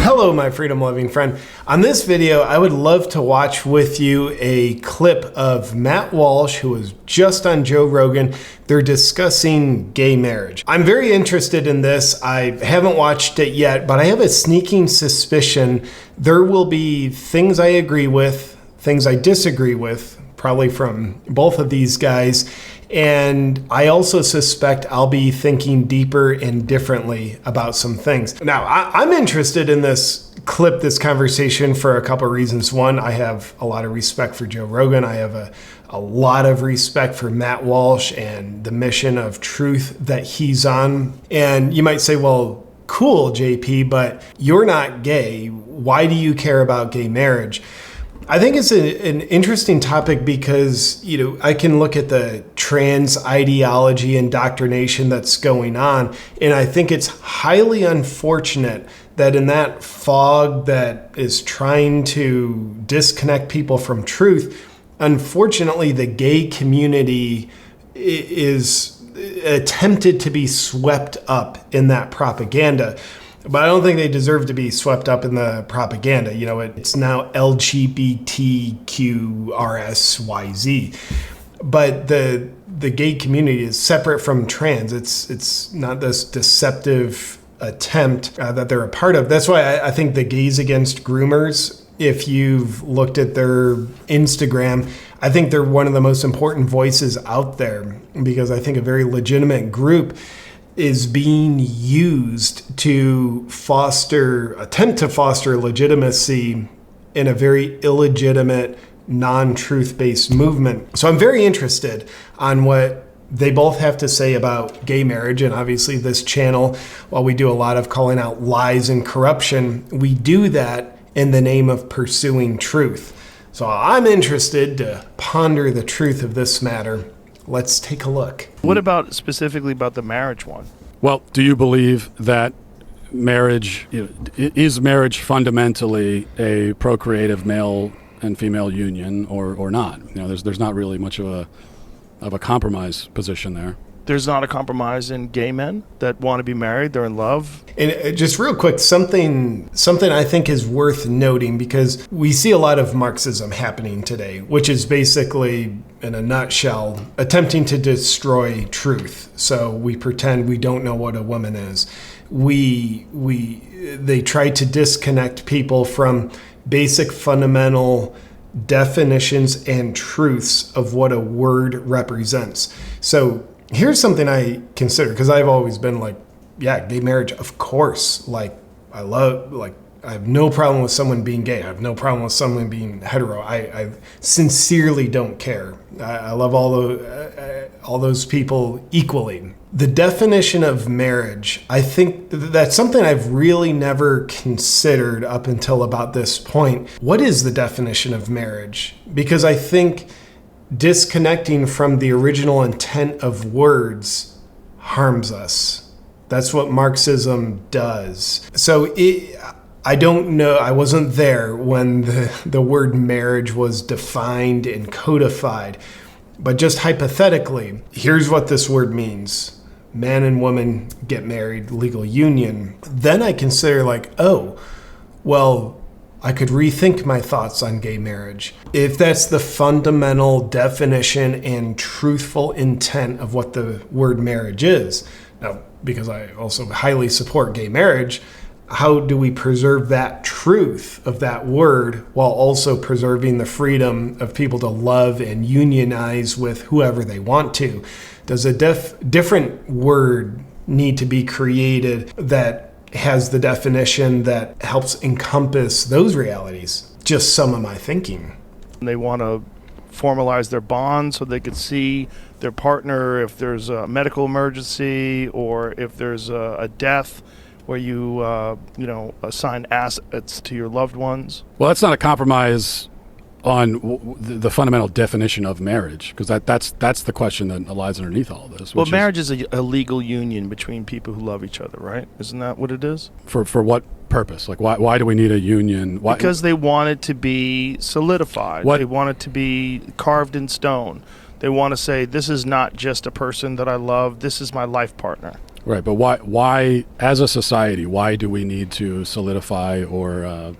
Hello, my freedom-loving friend. On this video, I would love to watch with you a clip of Matt Walsh, who was just on Joe Rogan. They're discussing gay marriage. I'm very interested in this. I haven't watched it yet, but I have a sneaking suspicion there will be things I agree with, things I disagree with, probably from both of these guys. And I also suspect I'll be thinking deeper and differently about some things. Now, I'm interested in this clip, this conversation, for a couple of reasons. One, I have a lot of respect for Joe Rogan. I have a lot of respect for Matt Walsh and the mission of truth that he's on. And you might say, well, cool, JP, but you're not gay. Why do you care about gay marriage? I think it's an interesting topic because, I can look at the trans ideology and indoctrination that's going on, and I think it's highly unfortunate that in that fog that is trying to disconnect people from truth, unfortunately, the gay community is attempted to be swept up in that propaganda. But I don't think they deserve to be swept up in the propaganda. It's now LGBTQRSYZ. But the gay community is separate from trans. It's not this deceptive attempt that they're a part of. That's why I think the Gays Against Groomers, if you've looked at their Instagram, I think they're one of the most important voices out there, because I think a very legitimate group is being used to attempt to foster legitimacy in a very illegitimate, non-truth-based movement. So I'm very interested on what they both have to say about gay marriage. And obviously this channel, while we do a lot of calling out lies and corruption, we do that in the name of pursuing truth. So I'm interested to ponder the truth of this matter. Let's take a look. What about specifically about the marriage one? Well, do you believe that marriage, is marriage fundamentally a procreative male and female union or not? There's not really much of a compromise position there. There's not a compromise in gay men that want to be married, they're in love. And just real quick, something I think is worth noting, because we see a lot of Marxism happening today, which is basically, in a nutshell, attempting to destroy truth. So we pretend we don't know what a woman is. They try to disconnect people from basic fundamental definitions and truths of what a word represents. So here's something I consider, because I've always been like, yeah, gay marriage, of course. I have no problem with someone being gay. I have no problem with someone being hetero. I sincerely don't care. I love all those people equally. The definition of marriage, I think that's something I've really never considered up until about this point. What is the definition of marriage? Because I think disconnecting from the original intent of words harms us. That's what Marxism does. So I don't know, I wasn't there when the word marriage was defined and codified, but just hypothetically, here's what this word means. Man and woman get married, legal union. Then I consider I could rethink my thoughts on gay marriage. If that's the fundamental definition and truthful intent of what the word marriage is. Now, because I also highly support gay marriage, how do we preserve that truth of that word while also preserving the freedom of people to love and unionize with whoever they want to? Does a different word need to be created that has the definition that helps encompass those realities? Just some of my thinking. They want to formalize their bond so they could see their partner if there's a medical emergency or if there's a death where you assign assets to your loved ones. Well, that's not a compromise on the fundamental definition of marriage, because that's the question that lies underneath all of this. Well, marriage is a legal union between people who love each other, right? Isn't that what it is? For what purpose? Why do we need a union? Because they want it to be solidified. They want it to be carved in stone. They want to say, this is not just a person that I love, this is my life partner. Right, but why, as a society, why do we need to solidify or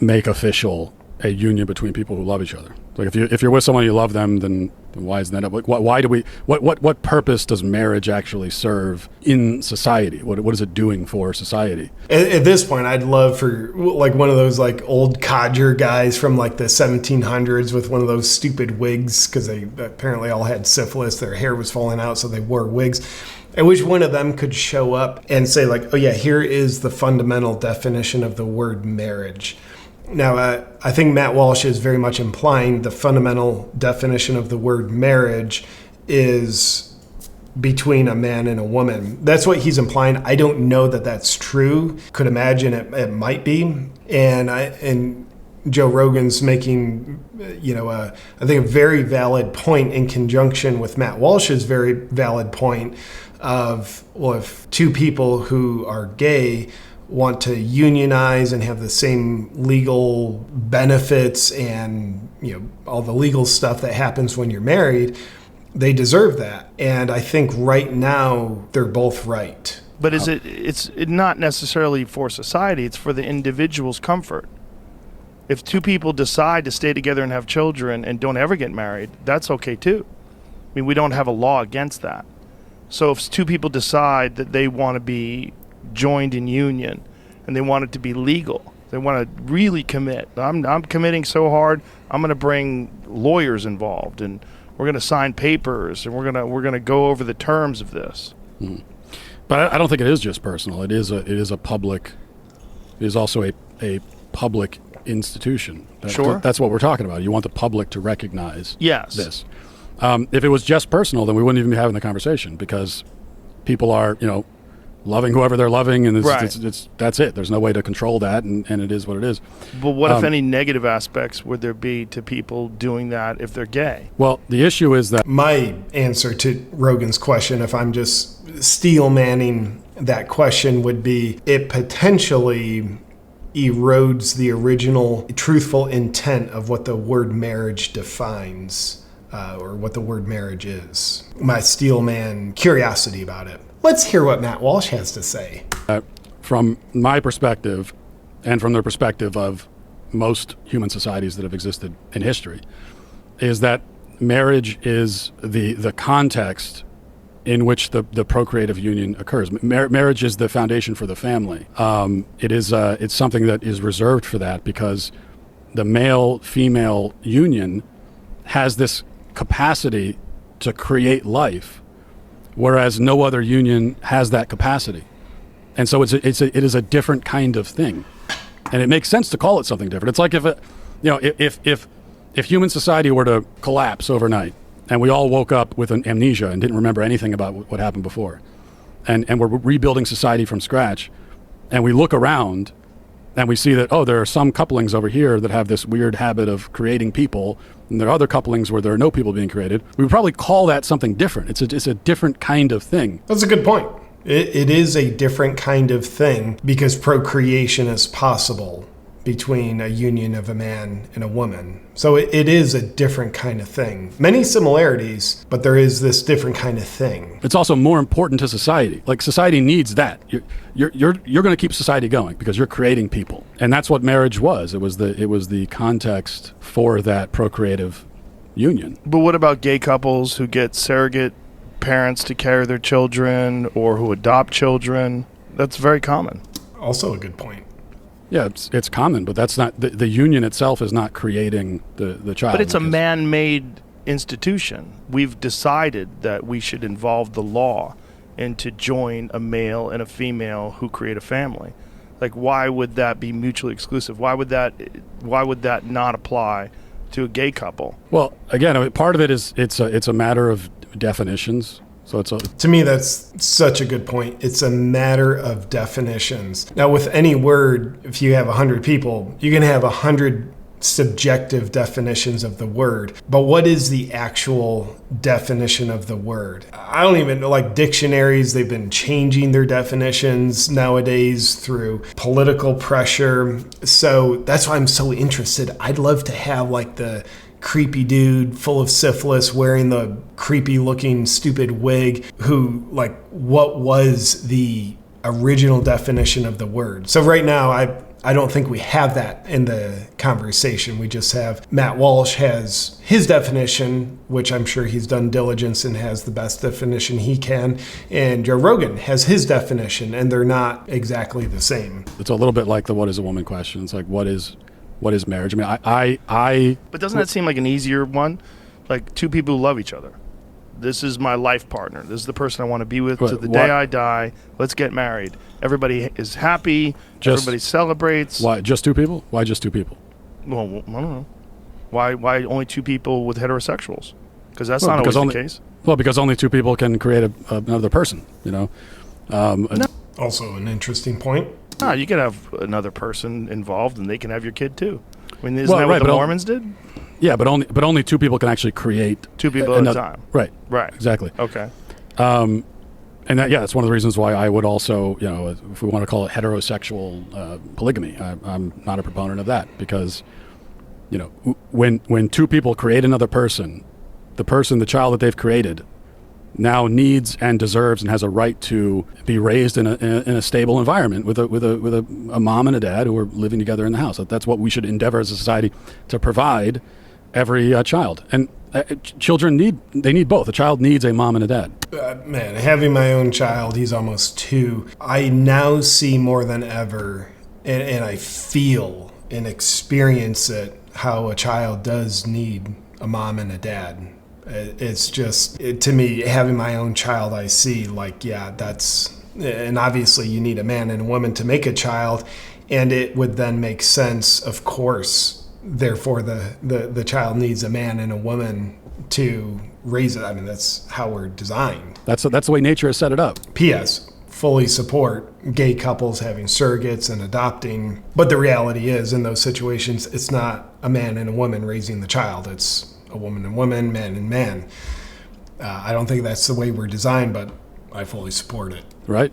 make official a union between people who love each other? Like if you're with someone you love them, then why isn't that? Like why do we? What purpose does marriage actually serve in society? What is it doing for society? At this point, I'd love for like one of those like old codger guys from like the 1700s with one of those stupid wigs, because they apparently all had syphilis. Their hair was falling out, so they wore wigs. I wish one of them could show up and say like, oh yeah, here is the fundamental definition of the word marriage. Now, I think Matt Walsh is very much implying the fundamental definition of the word marriage is between a man and a woman. That's what he's implying. I don't know that that's true. Could imagine it might be. And Joe Rogan's making, I think a very valid point in conjunction with Matt Walsh's very valid point of, well, if two people who are gay want to unionize and have the same legal benefits and all the legal stuff that happens when you're married, they deserve that. And I think right now they're both right. But it's not necessarily for society, it's for the individual's comfort. If two people decide to stay together and have children and don't ever get married, that's okay too. I mean, we don't have a law against that. So if two people decide that they want to be joined in union and they want it to be legal, they want to really commit. I'm committing so hard, I'm going to bring lawyers involved, and we're going to sign papers, and we're going to go over the terms of this. Mm. But I don't think it is just personal. It is a public. It is also a public institution. Sure. That's what we're talking about. You want the public to recognize this. If it was just personal, then we wouldn't even be having the conversation, because people are, loving whoever they're loving, and that's it. There's no way to control that, and it is what it is. But what if any negative aspects would there be to people doing that if they're gay? Well, the issue is that my answer to Rogan's question, if I'm just steel manning that question, would be it potentially erodes the original truthful intent of what the word marriage defines, or what the word marriage is. My steel man curiosity about it. Let's hear what Matt Walsh has to say. From my perspective, and from the perspective of most human societies that have existed in history, is that marriage is the context in which the procreative union occurs. Marriage is the foundation for the family. It's something that is reserved for that, because the male-female union has this capacity to create life, whereas no other union has that capacity. And so it is a different kind of thing, and it makes sense to call it something different. It's like if human society were to collapse overnight, and we all woke up with an amnesia and didn't remember anything about what happened before, and we're rebuilding society from scratch, and we look around and we see that, there are some couplings over here that have this weird habit of creating people, and there are other couplings where there are no people being created, we would probably call that something different. It's a different kind of thing. That's a good point. It is a different kind of thing, because procreation is possible between a union of a man and a woman. So it is a different kind of thing. Many similarities, but there is this different kind of thing. It's also more important to society. Like, society needs that. You're going to keep society going because you're creating people, and that's what marriage was. It was the context for that procreative union. But what about gay couples who get surrogate parents to carry their children, or who adopt children? That's very common. Also a good point. Yeah, it's common, but that's not the union itself is not creating the child. But it's a man-made institution. We've decided that we should involve the law and to join a male and a female who create a family. Like, why would that be mutually exclusive? Why would that not apply to a gay couple? Well, again, part of it is it's a matter of definitions. So to me, that's such a good point. It's a matter of definitions. Now, with any word, if you have 100 people, you can have 100 subjective definitions of the word. But what is the actual definition of the word? I don't even know, like dictionaries, they've been changing their definitions nowadays through political pressure. So that's why I'm so interested. I'd love to have like the creepy dude full of syphilis wearing the creepy looking stupid wig who, like, what was the original definition of the word? So right now, I don't think we have that in the conversation. We just have Matt Walsh has his definition, which I'm sure he's done diligence and has the best definition he can. And Joe Rogan has his definition, and they're not exactly the same. It's a little bit like the what is a woman question. It's like, what is marriage? I mean, I But doesn't that seem like an easier one? Like two people who love each other. This is my life partner. This is the person I want to be with to the day I die. Let's get married. Everybody is happy. Everybody celebrates. Why just two people? Why just two people? Well, I don't know. Why only two people with heterosexuals? Because that's not always the case. Well, because only two people can create another person, you know? No. Also an interesting point. No, you can have another person involved, and they can have your kid too. I mean, isn't that what the Mormons did? Yeah, but only two people can actually create two people at a time. Right. Right. Exactly. Okay. And that's one of the reasons why I would also, you know, if we want to call it heterosexual polygamy, I'm not a proponent of that because, you know, when two people create another person, the child that they've created, now needs and deserves and has a right to be raised in a stable environment with a mom and a dad who are living together in the house. That's what we should endeavor as a society to provide every child. And children need both. A child needs a mom and a dad. Man, having my own child, he's almost 2. I now see more than ever, and I feel and experience it, how a child does need a mom and a dad. It's just, to me, having my own child, I see like, yeah, and obviously you need a man and a woman to make a child, and it would then make sense, of course, therefore the child needs a man and a woman to raise it. I mean, that's how we're designed. That's the way nature has set it up. P.S. fully support gay couples having surrogates and adopting, but the reality is, in those situations, it's not a man and a woman raising the child. It's a woman and woman, man and man. I don't think that's the way we're designed, but I fully support it. Right.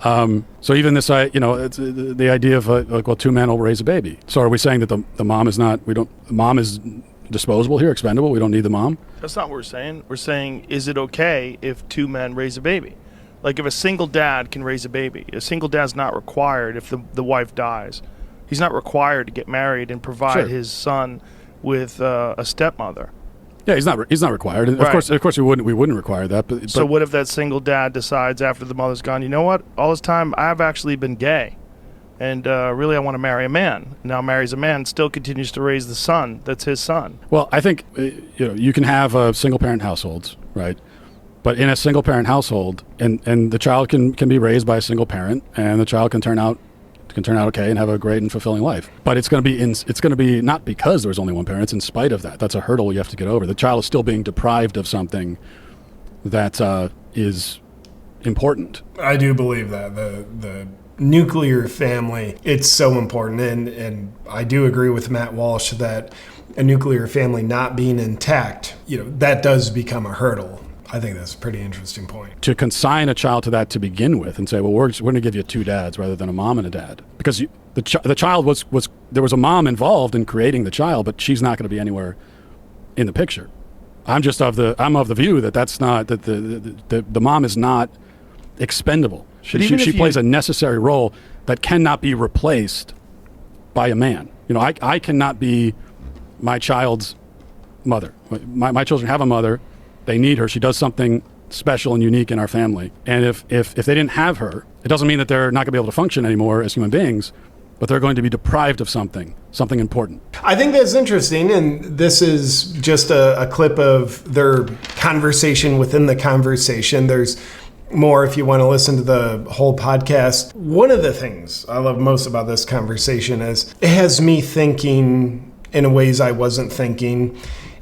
So even this, it's the idea of like, well, two men will raise a baby. So are we saying that the mom is not? The mom is disposable here, expendable? We don't need the mom? That's not what we're saying. We're saying, is it okay if two men raise a baby? Like if a single dad can raise a baby, a single dad's not required if the wife dies. He's not required to get married and provide his son with a stepmother. Yeah, he's not required. And right. Of course, we wouldn't require that. But so what if that single dad decides after the mother's gone, you know what? All this time I've actually been gay, and really I want to marry a man. Now marries a man, still continues to raise the son. That's his son. Well, I think you can have single parent households, right? But in a single parent household, and the child can be raised by a single parent, and the child can turn out okay and have a great and fulfilling life. But it's going to be not because there's only one parent, it's in spite of that. That's a hurdle you have to get over. The child is still being deprived of something that is important. I do believe that the nuclear family, it's so important, and I do agree with Matt Walsh that a nuclear family not being intact, that does become a hurdle. I think that's a pretty interesting point. To consign a child to that to begin with and say, well, we're going to give you two dads rather than a mom and a dad. Because the child was there was a mom involved in creating the child, but she's not going to be anywhere in the picture. I'm of the view that that's not, that the mom is not expendable. She plays a necessary role that cannot be replaced by a man. I cannot be my child's mother. My children have a mother. They need her. She does something special and unique in our family. And if they didn't have her, it doesn't mean that they're not going to be able to function anymore as human beings, but they're going to be deprived of something important. I think that's interesting, and this is just a clip of their conversation within the conversation. There's more if you want to listen to the whole podcast. One of the things I love most about this conversation is it has me thinking in ways I wasn't thinking.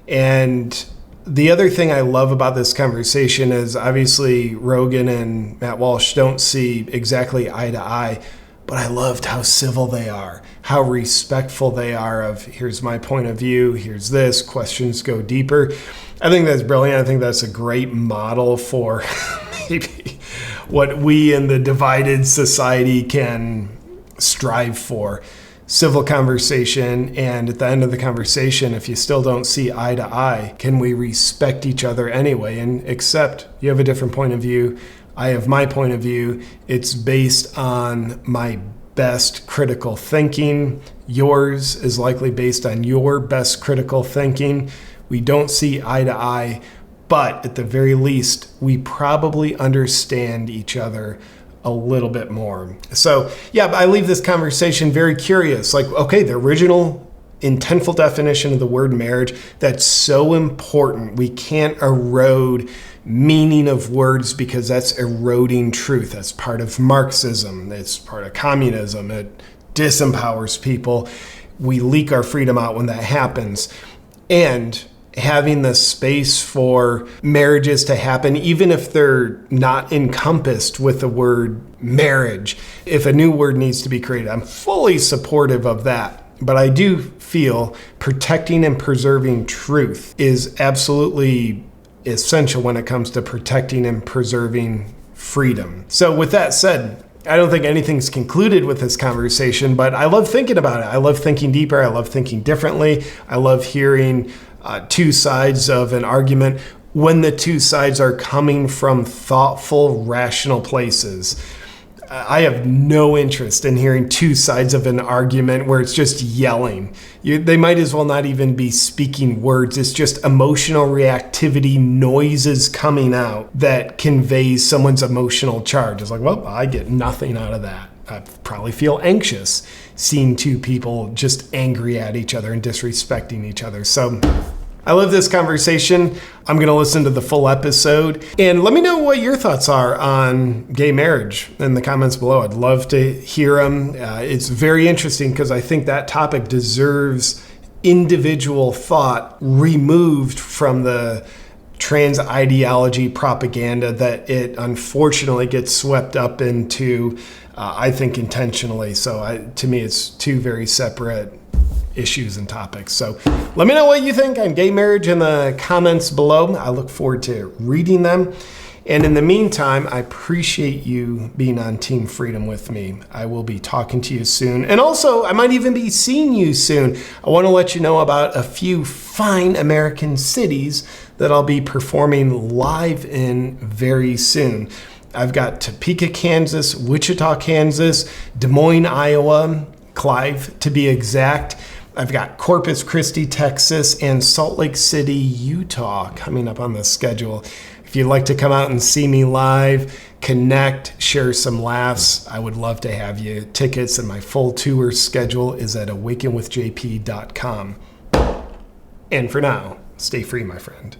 And the other thing I love about this conversation is obviously Rogan and Matt Walsh don't see exactly eye to eye, but I loved how civil they are, how respectful they are of here's my point of view, here's this, questions go deeper. I think that's brilliant. I think that's a great model for maybe what we in the divided society can strive for. civil conversation, and at the end of the conversation, if you still don't see eye to eye, can we respect each other anyway and accept you have a different point of view, I have my point of view, it's based on my best critical thinking, yours is likely based on your best critical thinking, we don't see eye to eye, but at the very least, we probably understand each other a little bit more. So yeah, I leave this conversation very curious. Like, okay, the original intentful definition of the word marriage, that's so important. We can't erode meaning of words because that's eroding truth. That's part of Marxism. It's part of communism. It disempowers people. We leak our freedom out when that happens. And having the space for marriages to happen, even if they're not encompassed with the word marriage. If a new word needs to be created, I'm fully supportive of that. But I do feel protecting and preserving truth is absolutely essential when it comes to protecting and preserving freedom. So with that said, I don't think anything's concluded with this conversation, but I love thinking about it. I love thinking deeper. I love thinking differently. I love hearing two sides of an argument when the two sides are coming from thoughtful, rational places. I have no interest in hearing two sides of an argument where it's just yelling. They might as well not even be speaking words. It's just emotional reactivity, noises coming out that conveys someone's emotional charge. It's like, well, I get nothing out of that. I probably feel anxious seeing two people just angry at each other and disrespecting each other. So I love this conversation. I'm going to listen to the full episode. And let me know what your thoughts are on gay marriage in the comments below. I'd love to hear them. It's very interesting because I think that topic deserves individual thought removed from the trans ideology propaganda that it unfortunately gets swept up into, I think intentionally. So to me, it's two very separate issues and topics. So let me know what you think on gay marriage in the comments below. I look forward to reading them. And in the meantime, I appreciate you being on Team Freedom with me. I will be talking to you soon. And also, I might even be seeing you soon. I want to let you know about a few fine American cities that I'll be performing live in very soon. I've got Topeka, Kansas, Wichita, Kansas, Des Moines, Iowa, Clive to be exact. I've got Corpus Christi, Texas, and Salt Lake City, Utah coming up on the schedule. If you'd like to come out and see me live, connect, share some laughs, I would love to have you. Tickets and my full tour schedule is at awakenwithjp.com. And for now, stay free, my friend.